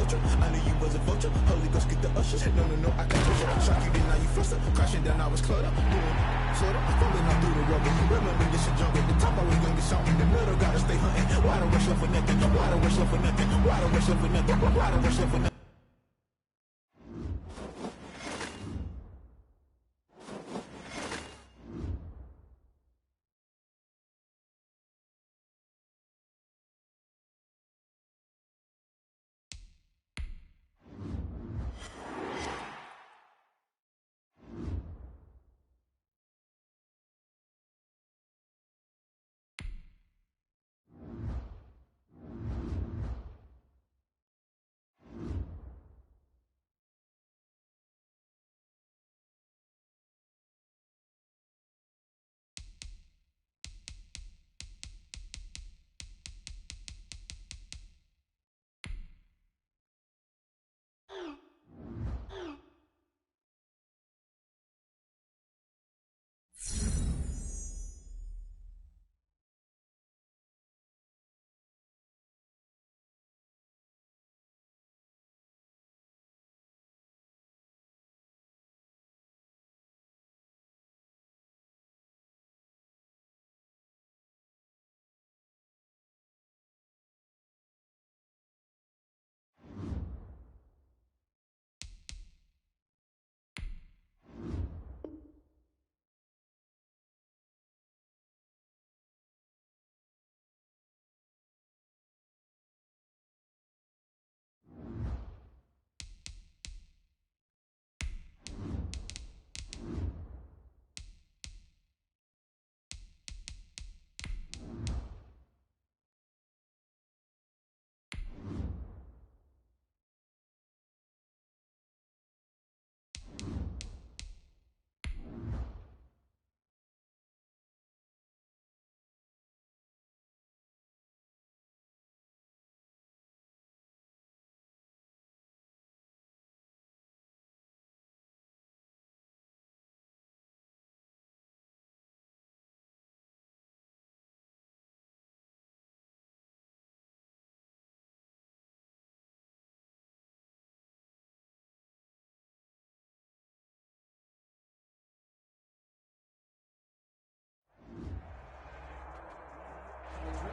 culture. I knew you was a vulture. Holy Ghost, get the ushers. No, I can push it. Shock you, then now you fluster. Crashing down, I was cluttered. Doing sorta, falling out through the rubber. Remember this shit jungle. The top I was youngest song in the middle. Gotta stay hunting. Why the rush up for nothing? Why the rush up for nothing? Why the rush up for nothing? Why the rush up for nothing?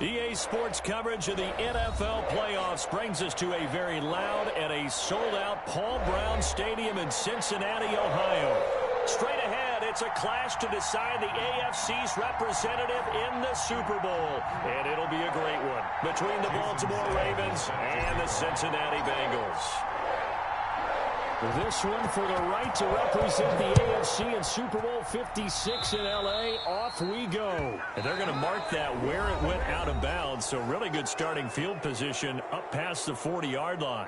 EA Sports coverage of the NFL playoffs brings us to a very loud and a sold-out Paul Brown Stadium in Cincinnati, Ohio. Straight ahead, it's a clash to decide the AFC's representative in the Super Bowl. And it'll be a great one between the Baltimore Ravens and the Cincinnati Bengals. This one for the right to represent the AFC in Super Bowl 56 in L.A. Off we go. And they're going to mark that where it went out of bounds. So really good starting field position up past the 40-yard line.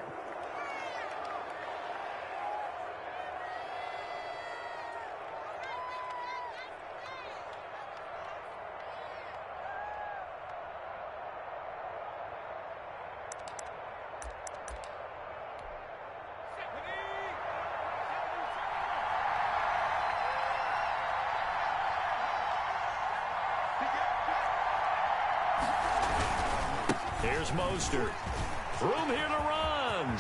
Here's Mostert. Room here to run.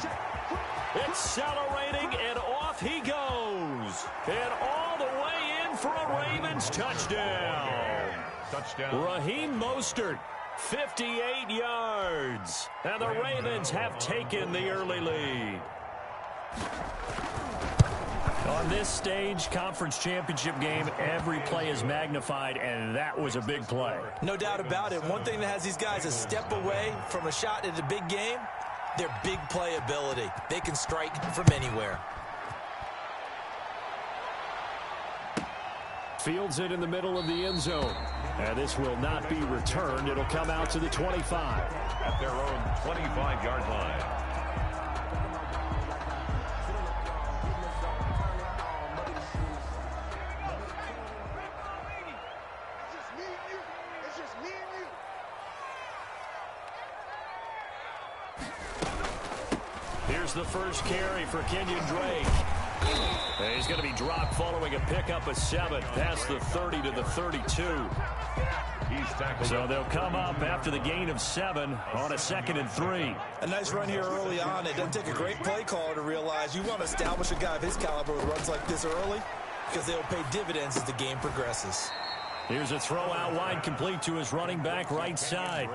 Accelerating, and off he goes. And all the way in for a Ravens touchdown. Raheem Mostert, 58 yards. And the Ravens have taken the early lead. On this stage, conference championship game, every play is magnified, and that was a big play. No doubt about it. One thing that has these guys a step away from a shot at a big game, their big play ability. They can strike from anywhere. Fields it in the middle of the end zone. And this will not be returned. It'll come out to the 25. At their own 25-yard line. Here's the first carry for Kenyon Drake. He's going to be dropped following a pickup of 7 past the 30 to the 32. So they'll come up after the gain of 7 on a 2nd and 3. A nice run here early on. It doesn't take a great play caller to realize you want to establish a guy of his caliber with runs like this early because they'll pay dividends as the game progresses. Here's a throw out wide, complete to his running back right side.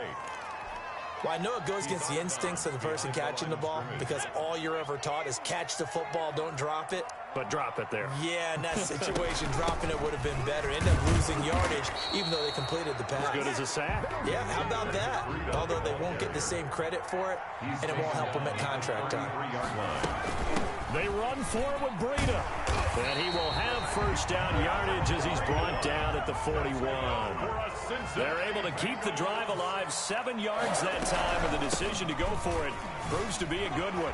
Well, I know it goes against the instincts of the person catching the ball because all you're ever taught is catch the football, don't drop it. But drop it there. Yeah, in that situation, dropping it would have been better. End up losing yardage, even though they completed the pass. As good as a sack. Yeah, how about that? Although they won't get the same credit for it, and it won't help them at contract time. They run forward with Breida. And he will have first down yardage as he's brought down at the 41. They're able to keep the drive alive. 7 yards that time, and the decision to go for it proves to be a good one.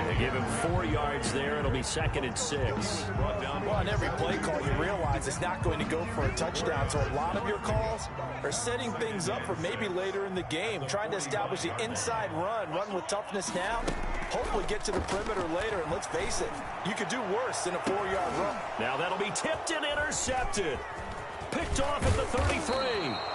They give him 4 yards there. It'll be 2nd and 6. Well, on every play call, you realize it's not going to go for a touchdown. So a lot of your calls are setting things up for maybe later in the game, trying to establish the inside run with toughness now, hopefully get to the perimeter later. And let's face it, you could do worse than a 4-yard run. Now that'll be tipped and intercepted. Picked off at the 33.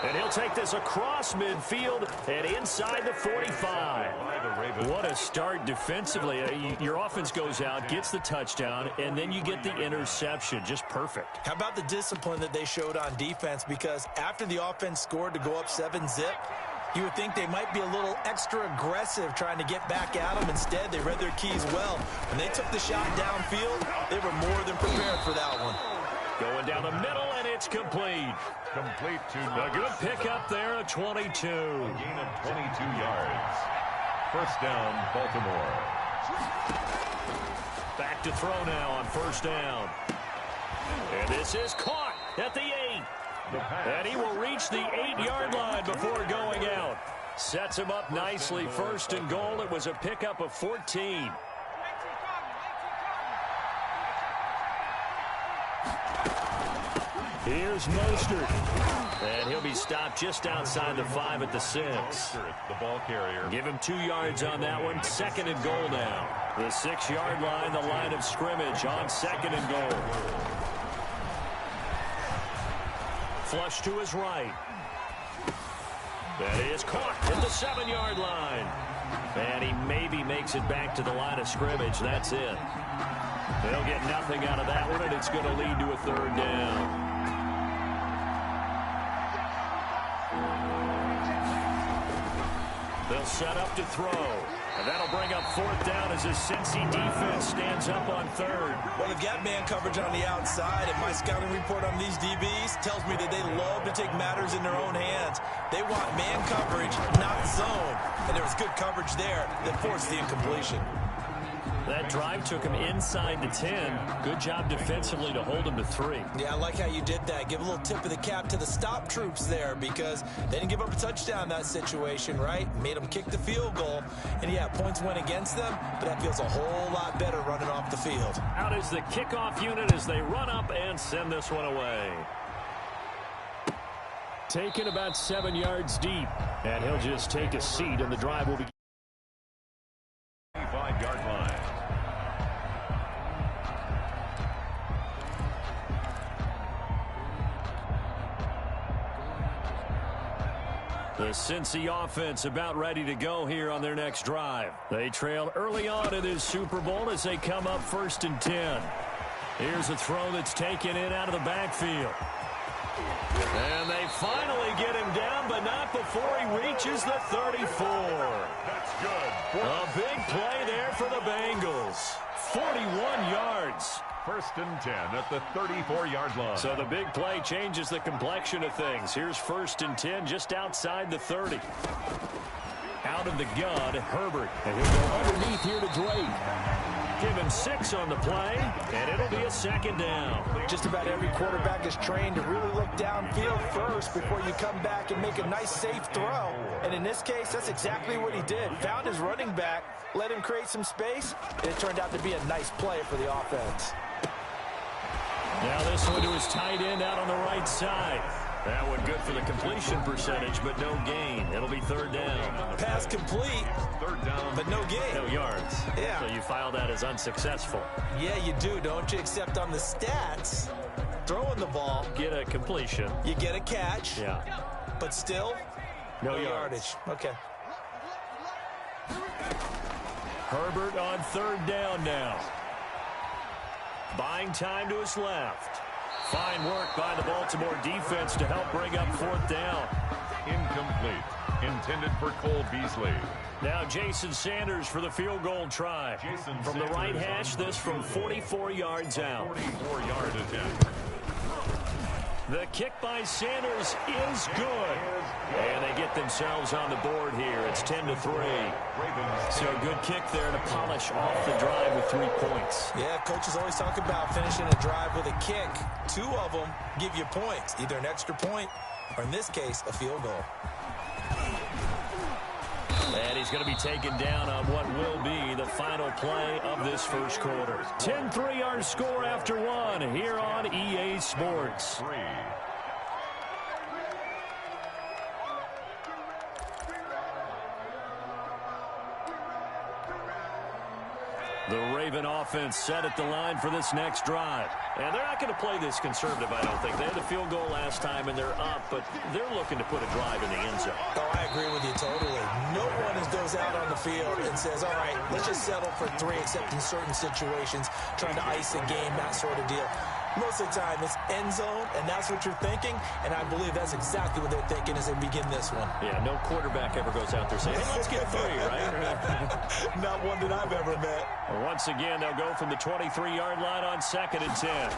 And he'll take this across midfield and inside the 45. What a start defensively. Your offense goes out, gets the touchdown, and then you get the interception. Just perfect. How about the discipline that they showed on defense? Because after the offense scored to go up 7-zip, you would think they might be a little extra aggressive trying to get back at them. Instead, they read their keys well. When they took the shot downfield, they were more than prepared for that one. Going down the middle, and it's complete. Complete to a good pickup there at 22. A gain of 22 yards. First down, Baltimore. Back to throw now on first down. And this is caught at the 8. And he will reach the 8-yard line before going out. Sets him up nicely. First and goal. It was a pickup of 14. Here's Mostert. And he'll be stopped just outside the 5 at the 6. The ball carrier. Give him 2 yards on that one. 2nd and goal now. The 6-yard line, the line of scrimmage on 2nd and goal. Flush to his right. That is caught at the 7-yard line. And he maybe makes it back to the line of scrimmage. That's it. They'll get nothing out of that one, and it's going to lead to a 3rd down. They'll set up to throw. And that'll bring up 4th down as the Cincy defense stands up on 3rd. Well, they've got man coverage on the outside, and my scouting report on these DBs tells me that they love to take matters in their own hands. They want man coverage, not zone. And there was good coverage there that forced the incompletion. That drive took him inside the 10. Good job defensively to hold him to 3. Yeah, I like how you did that. Give a little tip of the cap to the stop troops there because they didn't give up a touchdown in that situation, right? Made them kick the field goal. And, yeah, points went against them, but that feels a whole lot better running off the field. Out is the kickoff unit as they run up and send this one away. Taken about 7 yards deep. And he'll just take a seat, and the drive will be 5-yard line. The Cincy offense about ready to go here on their next drive. They trail early on in this Super Bowl as they come up 1st and 10. Here's a throw that's taken in out of the backfield. And they finally get him down, but not before he reaches the 34. That's good. A big play there for the Bengals. 41 yards. 1st and 10 at the 34-yard line. So the big play changes the complexion of things. Here's 1st and 10 just outside the 30. Out of the gun, Herbert. And he'll go underneath here to Drake. Give him 6 on the play, and it'll be a 2nd down. Just about every quarterback is trained to really look downfield first before you come back and make a nice, safe throw. And in this case, that's exactly what he did. Found his running back, let him create some space, and it turned out to be a nice play for the offense. Now this one to his tight end out on the right side. That one good for the completion percentage, but no gain. It'll be third down. Pass complete, Third down, but no gain. No yards. Yeah. So you file that as unsuccessful. Yeah, you do, don't you? Except on the stats, throwing the ball, Get a completion. you get a catch, Yeah. but still, No yardage. Okay. Herbert on third down now. Buying time to his left. Fine work by the Baltimore defense to help bring up fourth down. incomplete. Intended for Cole Beasley. Now Jason Sanders for the field goal try. From the right hash, this from 44 yards out. 44-yard attempt. The kick by Sanders is good. And they get themselves on the board here. It's 10-3. So a good kick there to polish off the drive with 3 points. Yeah, coaches always talk about finishing a drive with a kick. 2 of them give you points, either an extra point or, in this case, a field goal. And he's going to be taken down on what will be the final play of this first quarter. 10-3 our score after 1 here on EA Sports. 3. The Raven offense set at the line for this next drive. And they're not going to play this conservative, I don't think. They had the field goal last time, and they're up, but they're looking to put a drive in the end zone. Oh, I agree with you totally. No one goes out on the field and says, all right, let's just settle for 3, except in certain situations, trying to ice a game, that sort of deal. Most of the time, it's end zone, and that's what you're thinking, and I believe that's exactly what they're thinking as they begin this one. Yeah, no quarterback ever goes out there saying, hey, let's get 3, right? Not one that I've ever met. Once again, they'll go from the 23-yard line on 2nd and 10.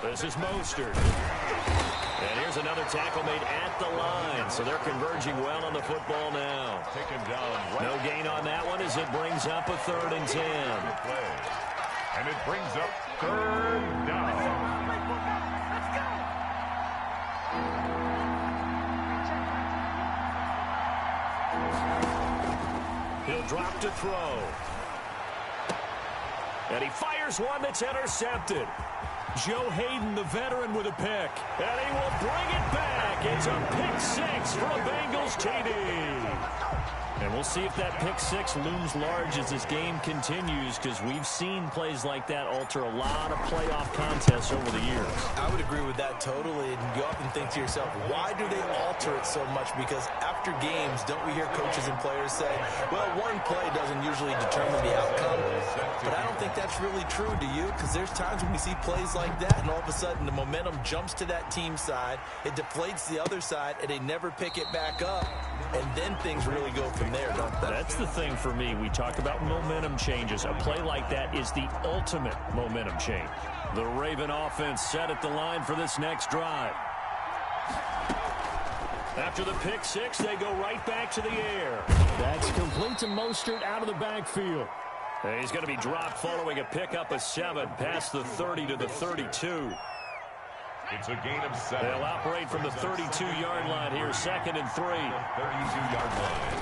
This is Mostert. And here's another tackle made at the line, so they're converging well on the football now. Taken down right. No gain on that one as it brings up a 3rd and 10. Play. And it brings up 3rd down. He'll drop to throw. And he fires one that's intercepted. Joe Hayden, the veteran, with a pick. And he will bring it back. It's a pick 6 for a Bengals TD. And we'll see if that pick 6 looms large as this game continues, because we've seen plays like that alter a lot of playoff contests over the years. I would agree with that totally. And you often think to yourself, why do they alter it so much? Because after games, don't we hear coaches and players say, well, one play doesn't usually determine the outcome. But I don't think that's really true, do you? Because there's times when we see plays like that, and all of a sudden the momentum jumps to that team side, it deflates the other side, and they never pick it back up. And then things really go from there, don't they? That's the thing for me. We talk about momentum changes. A play like that is the ultimate momentum change. The Raven offense set at the line for this next drive. After the pick 6, they go right back to the air. That's complete to Mostert out of the backfield. And he's going to be dropped following a pickup of 7 past the 30 to the 32. It's a gain of 7. They'll operate from the 32-yard line here, 2nd and 3. 32-yard line.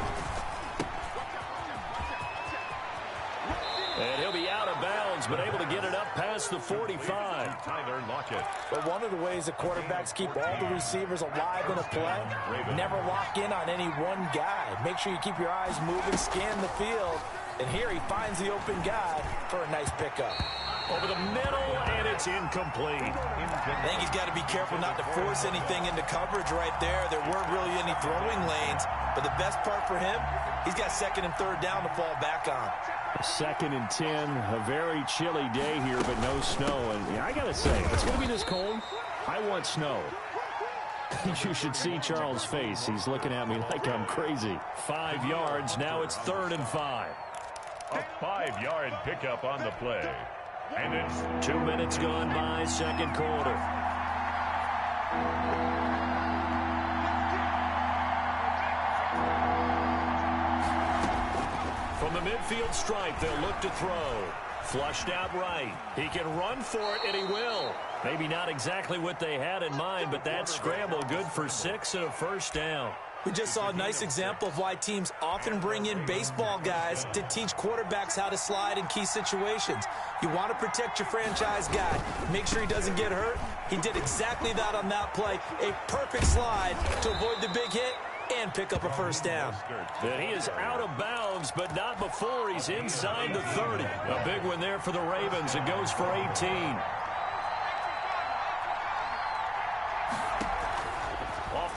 And he'll be out of bounds, but able to get it up past the 45. Tyler Lockett. But one of the ways the quarterbacks keep all the receivers alive in a play, never lock in on any one guy. Make sure you keep your eyes moving, scan the field, and here he finds the open guy for a nice pickup. Over the middle, and it's incomplete. I think he's got to be careful not to force anything into coverage right there. There weren't really any throwing lanes, but the best part for him, he's got 2nd and 3rd down to fall back on. 2nd and 10, a very chilly day here, but no snow. And I got to say, if it's going to be this cold, I want snow. You should see Charles' face. He's looking at me like I'm crazy. 5 yards, now it's 3rd and 5. A 5-yard pickup on the play. And it's 2 minutes gone by, 2nd quarter. From the midfield stripe, they'll look to throw. Flushed out right. He can run for it, and he will. Maybe not exactly what they had in mind, but that scramble good for 6 and a 1st down. We just saw a nice example of why teams often bring in baseball guys to teach quarterbacks how to slide in key situations. You want to protect your franchise guy. Make sure he doesn't get hurt. He did exactly that on that play. A perfect slide to avoid the big hit and pick up a first down. And he is out of bounds, but not before he's inside the 30. A big one there for the Ravens. It goes for 18.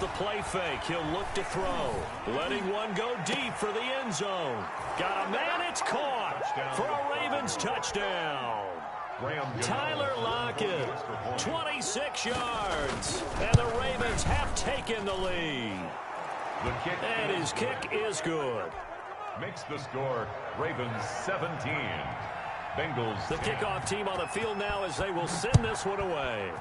The play fake, he'll look to throw, letting one go deep for the end zone. Got a man, it's caught for a Ravens touchdown. Tyler Lockett, 26 yards, and the Ravens have taken the lead. And his kick is good. Makes the score Ravens 17. Bengals. The kickoff team on the field now as they will send this one away.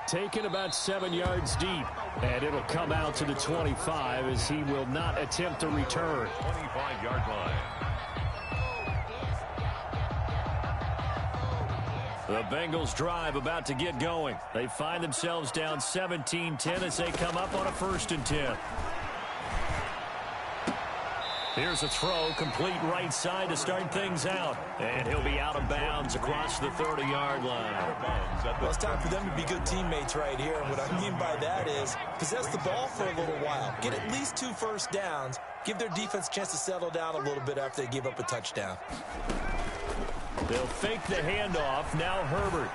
Taken about 7 yards deep, and it'll come out to the 25 as he will not attempt to return. 25-yard line. The Bengals drive about to get going. They find themselves down 17-10 as they come up on a 1st and 10. Here's a throw, complete right side to start things out. And he'll be out of bounds across the 30-yard line. Well, it's time for them to be good teammates right here. And what I mean by that is possess the ball for a little while. Get at least 2 first downs. Give their defense a chance to settle down a little bit after they give up a touchdown. They'll fake the handoff. Now Herbert.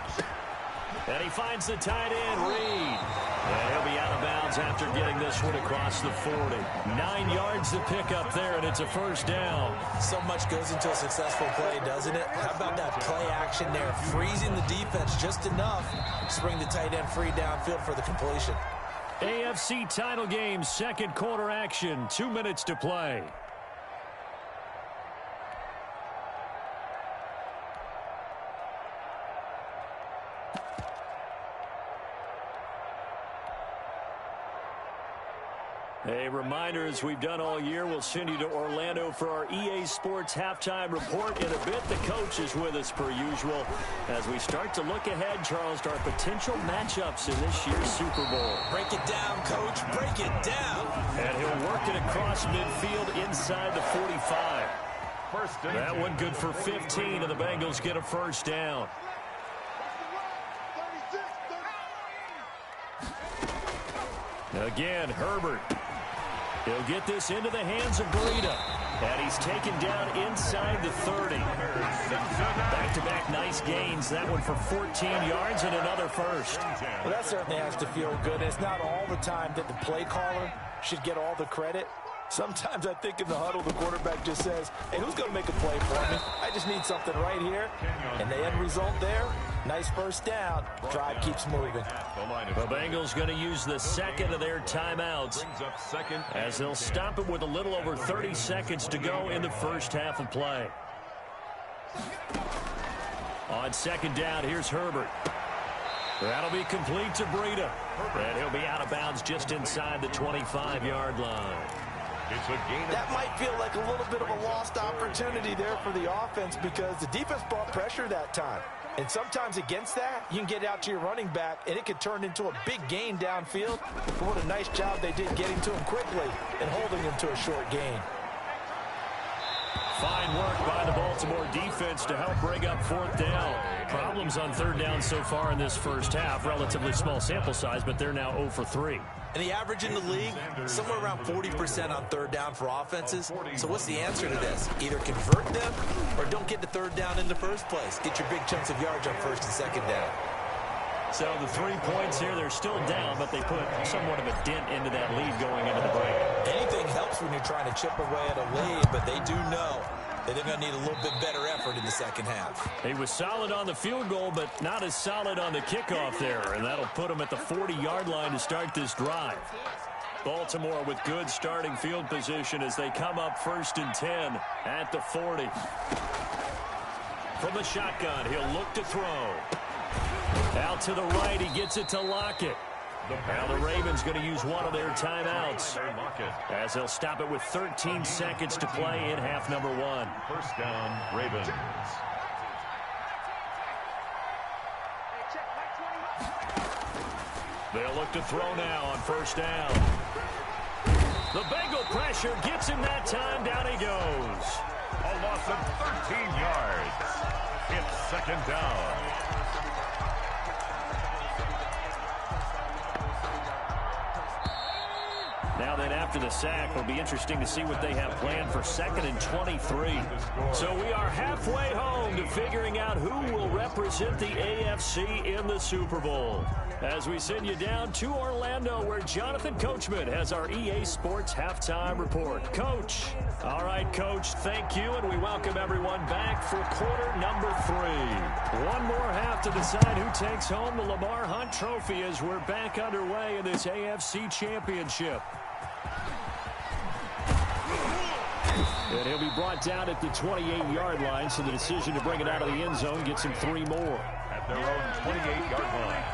And he finds the tight end, Reed. And he'll be out of bounds after getting this one across the 40. 9 yards to pick up there, and it's a first down. So much goes into a successful play, doesn't it? How about that play action there? Freezing the defense just enough to bring the tight end free downfield for the completion. AFC title game, 2nd quarter action. 2 minutes to play. A reminder, as we've done all year, we'll send you to Orlando for our EA Sports halftime report. In a bit, the coach is with us per usual as we start to look ahead, Charles, to our potential matchups in this year's Super Bowl. Break it down, Coach. Break it down. And he'll work it across midfield inside the 45. That one good for 15, and the Bengals get a first down. Again, Herbert. He'll get this into the hands of Breida. And he's taken down inside the 30. Back-to-back nice gains. That one for 14 yards and another first. Well, that certainly has to feel good. It's not all the time that the play caller should get all the credit. Sometimes I think in the huddle, the quarterback just says, hey, who's going to make a play for me? I just need something right here. And the end result there, nice first down. Drive keeps moving. The Bengals going to use the second of their timeouts as they'll stop it with a little over 30 seconds to go in the first half of play. On 2nd down, here's Herbert. That'll be complete to Breida. And he'll be out of bounds just inside the 25-yard line. That might feel like a little bit of a lost opportunity there for the offense because the defense brought pressure that time. And sometimes against that, you can get out to your running back, and it could turn into a big gain downfield. But what a nice job they did getting to him quickly and holding him to a short gain. Fine work by the Baltimore defense to help bring up 4th down. Problems on 3rd down so far in this first half. Relatively small sample size, but they're now 0 for 3. And the average in the league, somewhere around 40% on 3rd down for offenses. So what's the answer to this? Either convert them or don't get the 3rd down in the first place. Get your big chunks of yards on 1st and 2nd down. So the 3 points here, they're still down, but they put somewhat of a dent into that lead going into the break. Anything helps when you're trying to chip away at a lead, but they do know that they're going to need a little bit better effort in the second half. He was solid on the field goal, but not as solid on the kickoff there, and that'll put him at the 40-yard line to start this drive. Baltimore with good starting field position as they come up 1st and 10 at the 40. From the shotgun, he'll look to throw. Out to the right, he gets it to Lockett. Now the Ravens going to use one of their timeouts as they'll stop it with 13 seconds to play in half number 1. First down, Ravens. They'll look to throw now on first down. The Bengal pressure gets him that time. Down he goes. A loss of 13 yards. It's second down. Now then, after the sack, it'll be interesting to see what they have planned for 2nd and 23. So we are halfway home to figuring out who will represent the AFC in the Super Bowl. As we send you down to Orlando, where Jonathan Coachman has our EA Sports Halftime Report. Coach. All right, Coach, thank you, and we welcome everyone back for quarter number 3. One more half to decide who takes home the Lamar Hunt Trophy as we're back underway in this AFC Championship. And he'll be brought down at the 28-yard line, so the decision to bring it out of the end zone gets him 3 more. At their own 28-yard line.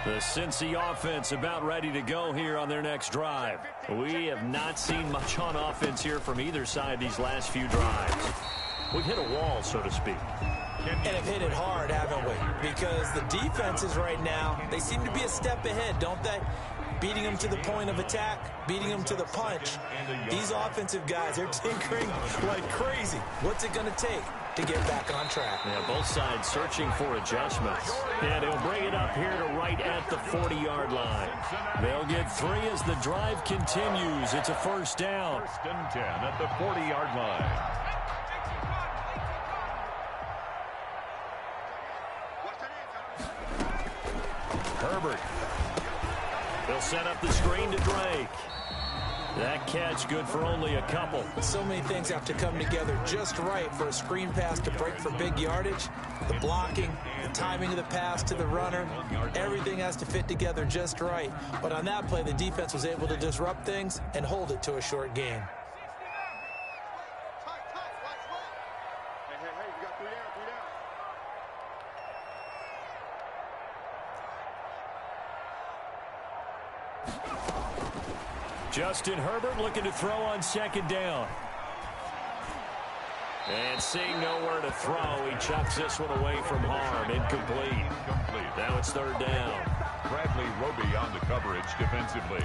The Cincy offense about ready to go here on their next drive. We have not seen much on offense here from either side these last few drives. We've hit a wall, so to speak. And have hit it hard, haven't we? Because the defenses right now, they seem to be a step ahead, don't they? Beating them to the point of attack, beating them to the punch. These offensive guys, they're tinkering like crazy. What's it going to take to get back on track? Yeah, both sides searching for adjustments. And he'll bring it up here to right at the 40-yard line. They'll get 3 as the drive continues. It's a first down. 1st and 10 at the 40-yard line. Herbert. They'll set up the screen to Drake. That catch good for only a couple. So many things have to come together just right for a screen pass to break for big yardage. The blocking, the timing of the pass to the runner, everything has to fit together just right. But on that play, the defense was able to disrupt things and hold it to a short game. Justin Herbert looking to throw on 2nd down. And seeing nowhere to throw, he chucks this one away from harm. Incomplete. Now it's 3rd down. Bradley Roby on the coverage defensively.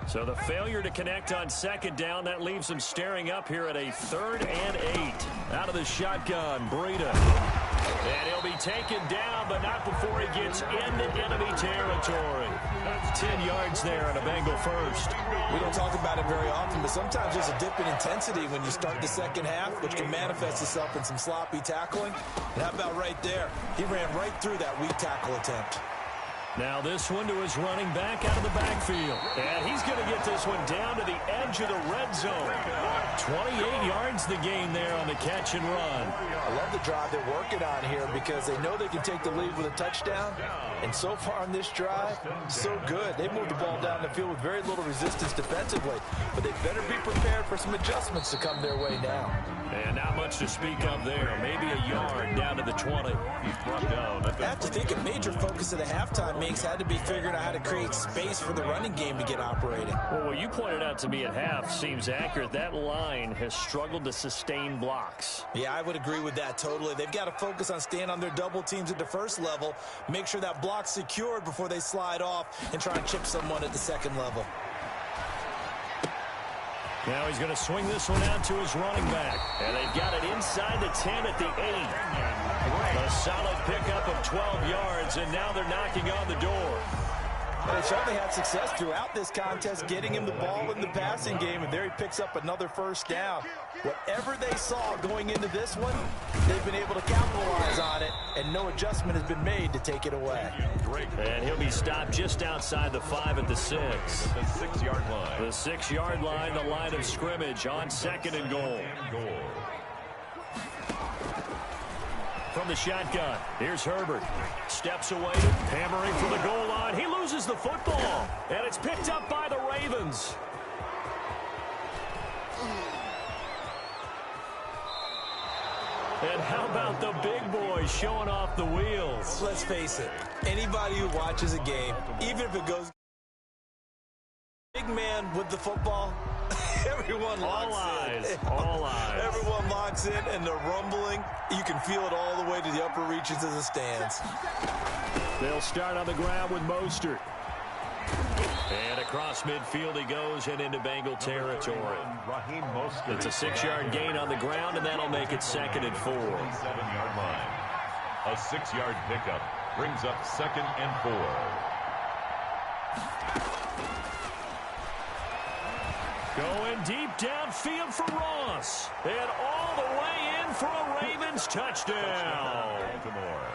So the failure to connect on 2nd down, that leaves him staring up here at a 3rd and 8. Out of the shotgun, Breida. And he'll be taken down, but not before he gets into enemy territory. That's 10 yards there and a Bengal first. We don't talk about it very often, but sometimes there's a dip in intensity when you start the second half, which can manifest itself in some sloppy tackling. And how about right there? He ran right through that weak tackle attempt. Now this one to his running back out of the backfield. And he's going to get this one down to the edge of the red zone. 28 yards the gain there on the catch and run. I love the drive they're working on here because they know they can take the lead with a touchdown. And so far on this drive, so good. They moved the ball down the field with very little resistance defensively. But they better be prepared for some adjustments to come their way now. And not much to speak of there. Maybe a yard down to the 20. He's brought down. I have to think a major focus of the halftime mix had to be figuring out how to create space for the running game to get operating. Well, what you pointed out to me at half seems accurate. That line has struggled to sustain blocks. Yeah, I would agree with that totally. They've got to focus on staying on their double teams at the first level, make sure that block's secured before they slide off and try and chip someone at the second level. Now he's going to swing this one out to his running back. And they've got it inside the 10 at the 8. A solid pickup of 12 yards, and now they're knocking on the door. And they certainly had success throughout this contest, getting him the ball in the passing game, and there he picks up another first down. Whatever they saw going into this one, they've been able to capitalize on it, and no adjustment has been made to take it away. And he'll be stopped just outside the 5 at the 6. The 6-yard line. The 6-yard line, the line of scrimmage on 2nd and goal. From the shotgun, here's Herbert. Steps away, hammering for the goal line. He loses the football, and it's picked up by the Ravens. And how about the big boys showing off the wheels? Let's face it, anybody who watches a game, even if it goes big man with the football, Everyone locks in. All eyes. Everyone locks in, and the rumbling, you can feel it all the way to the upper reaches of the stands. They'll start on the ground with Mostert. And across midfield he goes and into Bengal territory. It's a 6-yard gain on the ground, and that'll make it 2nd and 4. 7-yard line. A 6-yard pickup brings up 2nd and 4. Going deep downfield for Ross. And all the way in for a Ravens touchdown. Baltimore.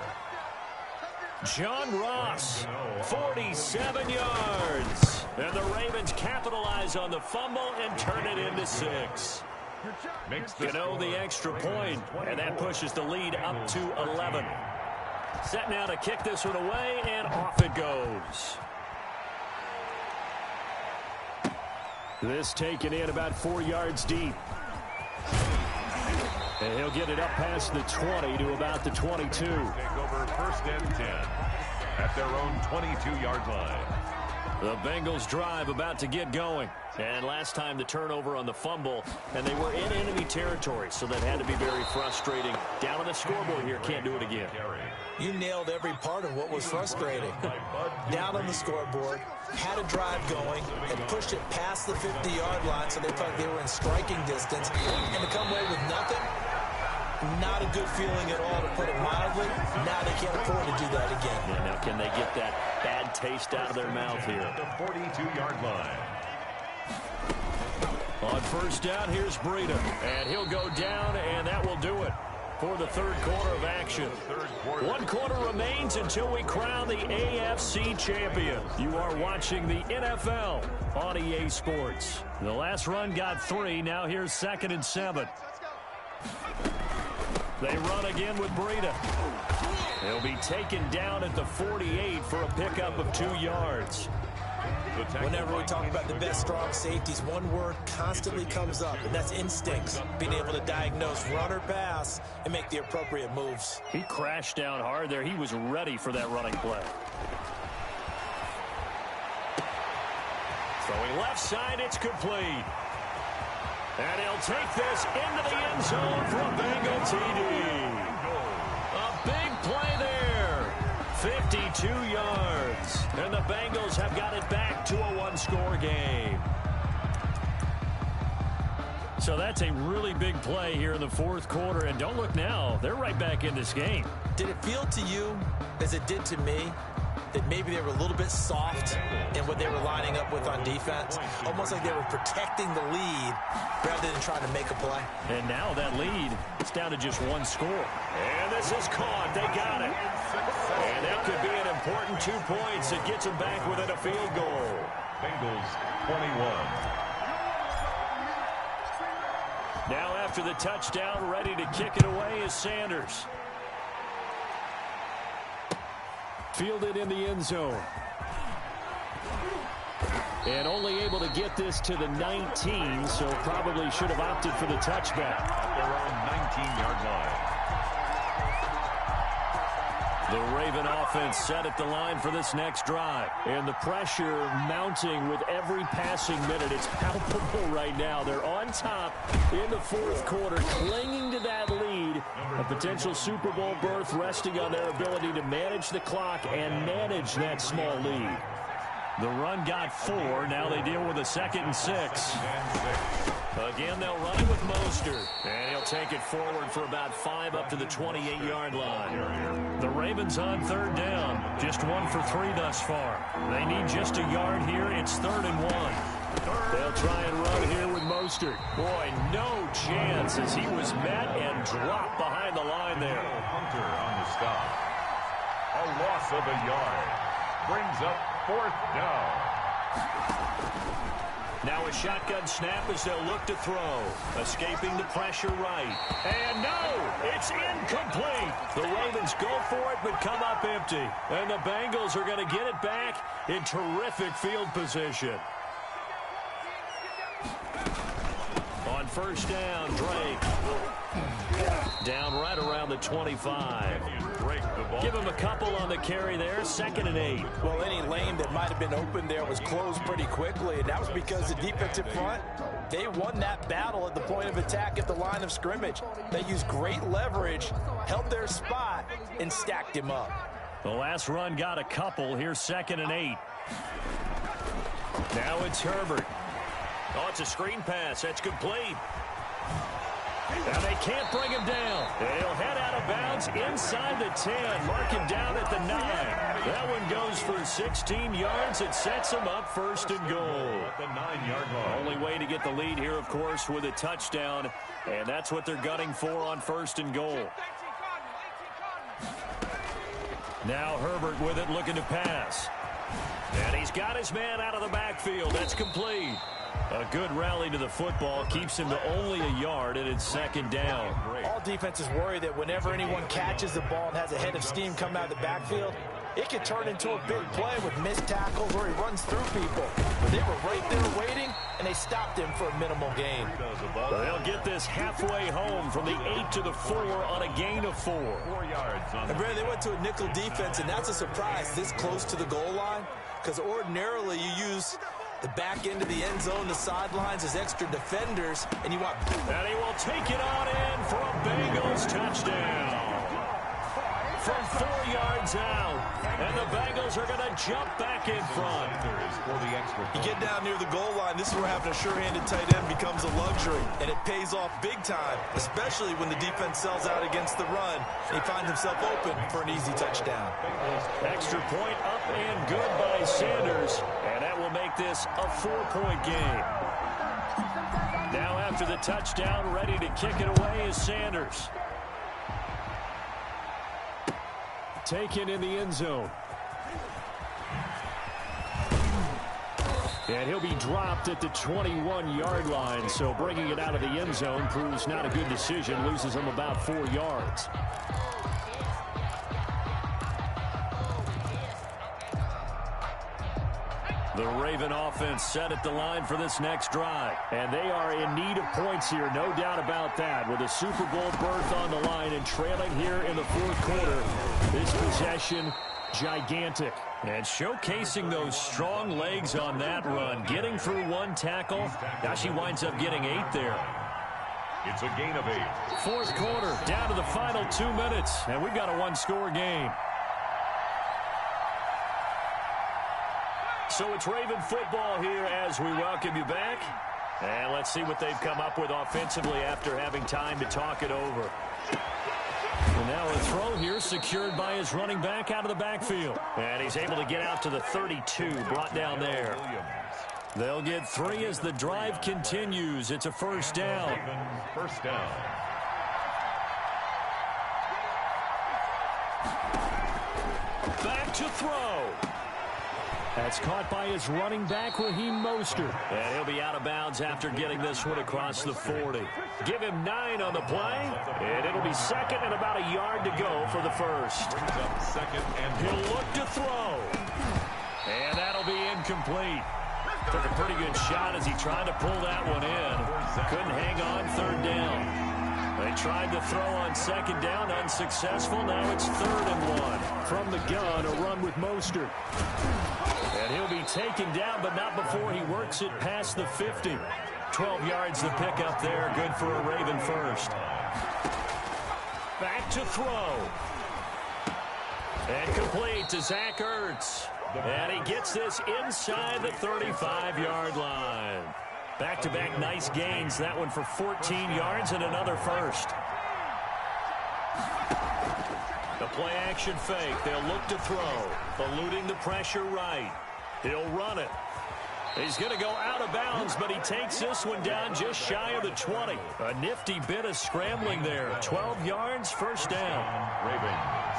John Ross, 47 yards. And the Ravens capitalize on the fumble and turn it into 6. Gano the extra point, and that pushes the lead up to 11. Set now to kick this one away, and off it goes. This taken in about 4 yards deep. And he'll get it up past the 20 to about the 22. Take over 1st and 10 at their own 22-yard line. The Bengals drive about to get going. And last time the turnover on the fumble, and they were in enemy territory, so that had to be very frustrating. Down on the scoreboard here, can't do it again. You nailed every part of what was frustrating. Down on the scoreboard, had a drive going, and pushed it past the 50-yard line, so they felt they were in striking distance. And to come away with nothing, not a good feeling at all, to put it mildly. Now they can't afford to do that again. Yeah, now can they get that bad taste out of their mouth here? The 42-yard line. On 1st down, here's Breida. And he'll go down, and that will do it for the 3rd quarter of action. 1 quarter remains until we crown the AFC champion. You are watching the NFL on EA Sports. The last run got 3. Now here's 2nd and 7. They run again with Breida. He'll be taken down at the 48 for a pickup of 2 yards. Whenever we talk about the best strong safeties, one word constantly comes up, and that's instincts. Being able to diagnose run or pass and make the appropriate moves. He crashed down hard there. He was ready for that running play. Throwing left side, it's complete. And he'll take this into the end zone for a Bengal TD. A big play there. 52 yards. And the Bengals have got it back to a 1-score game. So that's a really big play here in the 4th quarter. And don't look now. They're right back in this game. Did it feel to you, as it did to me, that maybe they were a little bit soft in what they were lining up with on defense? Almost like they were protecting the lead rather than trying to make a play. And now that lead is down to just 1 score. And this is caught. They got it. And that could be an important 2 points. It gets them back within a field goal. Bengals 21. Now after the touchdown, ready to kick it away is Sanders. Fielded in the end zone. And only able to get this to the 19, so probably should have opted for the touchback. At their own 19-yard line. The Raven offense set at the line for this next drive. And the pressure mounting with every passing minute. It's palpable right now. They're on top in the 4th quarter, clinging to that lead. A potential Super Bowl berth resting on their ability to manage the clock and manage that small lead. The run got 4. Now they deal with a 2nd and 6. Again, they'll run it with Mostert. And he'll take it forward for about 5 up to the 28-yard line. The Ravens on 3rd down. Just 1 for 3 thus far. They need just a yard here. It's 3rd and 1. They'll try and run here with Mostert. Boy, no chance as he was met and dropped behind the line there. Hunter on the stop. A loss of a yard. Brings up 4th down. Now a shotgun snap as they'll look to throw. Escaping the pressure right. And no, it's incomplete. The Ravens go for it but come up empty. And the Bengals are going to get it back in terrific field position. On 1st down, Drake. Down right around the 25. Give him a couple on the carry there. 2nd and 8. Well, any lane that might have been open there was closed pretty quickly, and that was because the defensive front, they won that battle at the point of attack at the line of scrimmage. They used great leverage, held their spot, and stacked him up. The last run got a couple. Here's 2nd and 8. Now it's Herbert. Oh, it's a screen pass. That's complete. And they can't bring him down. And he'll head out of bounds inside the 10. Mark him down at the 9. That one goes for 16 yards. It sets him up 1st and goal. At the 9-yard line. Only way to get the lead here, of course, with a touchdown. And that's what they're gunning for on 1st and goal. Now Herbert with it, looking to pass. And he's got his man out of the backfield. That's complete. A good rally to the football keeps him to only a yard, and it's 2nd down. All defenses worry that whenever anyone catches the ball and has a head of steam come out of the backfield, it can turn into a big play with missed tackles where he runs through people. But they were right there waiting, and they stopped him for a minimal gain. They'll get this halfway home from the 8 to the 4 on a gain of 4. 4 yards on And Brandon, they went to a nickel defense, and that's a surprise this close to the goal line, because ordinarily you use the back end of the end zone, the sidelines as extra defenders, and you want... And he will take it on in for a Bengals touchdown. From 4 yards out, and the Bengals are going to jump back in front. You get down near the goal line, this is where having a sure-handed tight end becomes a luxury, and it pays off big time, especially when the defense sells out against the run, and he finds himself open for an easy touchdown. Extra point up and good by Sanders, and that will make this a 4-point game. Now after the touchdown, ready to kick it away is Sanders. Taken in the end zone. And he'll be dropped at the 21-yard line, so bringing it out of the end zone proves not a good decision, loses him about 4 yards. The Raven offense set at the line for this next drive. And they are in need of points here, no doubt about that. With a Super Bowl berth on the line and trailing here in the 4th quarter. This possession, gigantic. And showcasing those strong legs on that run. Getting through 1 tackle. Gosh, he winds up getting 8 there. It's a gain of 8. 4th quarter, down to the final 2 minutes. And we've got a 1-score game. So it's Raven football here as we welcome you back. And let's see what they've come up with offensively after having time to talk it over. And now a throw here secured by his running back out of the backfield. And he's able to get out to the 32, brought down there. They'll get 3 as the drive continues. It's a 1st down. 1st down. Back to throw. That's caught by his running back, Raheem Mostert. And he'll be out of bounds after getting this one across the 40. Give him 9 on the play, and it'll be 2nd and about a yard to go for the 1st. Brings up 2nd and he'll look to throw. And that'll be incomplete. Took a pretty good shot as he tried to pull that one in. Couldn't hang on 3rd down. They tried to throw on 2nd down, unsuccessful. Now it's 3rd and 1. From the gun, a run with Mostert. And he'll be taken down, but not before he works it past the 50. 12 yards to pick up there. Good for a Raven 1st. Back to throw. And complete to Zach Ertz. And he gets this inside the 35-yard line. Back-to-back nice gains. That one for 14 yards and another 1st. The play-action fake. They'll look to throw. Eluding the pressure right. He'll run it. He's going to go out of bounds, but he takes this one down just shy of the 20. A nifty bit of scrambling there. 12 yards, 1st down. Ravens.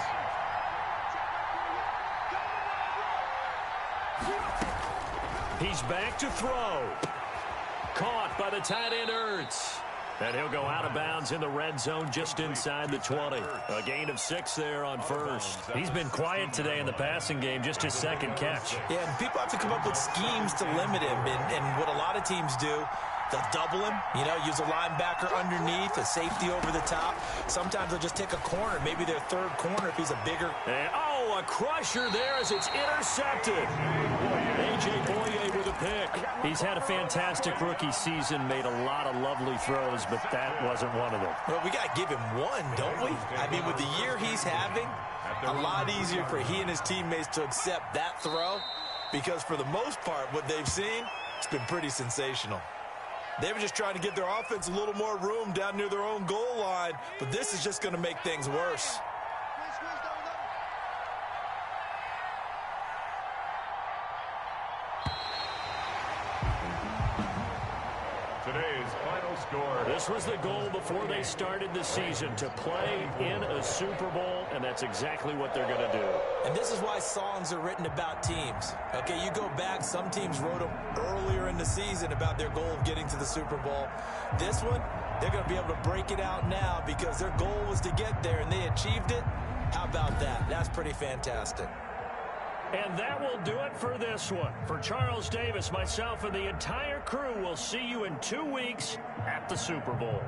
He's back to throw. Caught by the tight end Ertz. And he'll go out of bounds in the red zone just inside the 20. A gain of 6 there on 1st. He's been quiet today in the passing game, just his 2nd catch. Yeah, and people have to come up with schemes to limit him. And what a lot of teams do They'll double him, use a linebacker underneath, a safety over the top. Sometimes they'll just take a corner, maybe their third corner if he's a bigger. And, a crusher there as it's intercepted. A.J. Boye with a pick. He's had a fantastic rookie season, made a lot of lovely throws, but that wasn't one of them. Well, we got to give him one, don't we? I mean, with the year he's having, a lot easier for he and his teammates to accept that throw because for the most part, what they've seen, it's been pretty sensational. They were just trying to give their offense a little more room down near their own goal line, but this is just going to make things worse. Today's final score. This was the goal before they started the season, to play in a Super Bowl, and that's exactly what they're going to do. And this is why songs are written about teams. Okay, you go back, some teams wrote them earlier in the season about their goal of getting to the Super Bowl. This one, they're going to be able to break it out now because their goal was to get there, and they achieved it. How about that? That's pretty fantastic. And that will do it for this one. For Charles Davis, myself, and the entire crew, we'll see you in 2 weeks at the Super Bowl.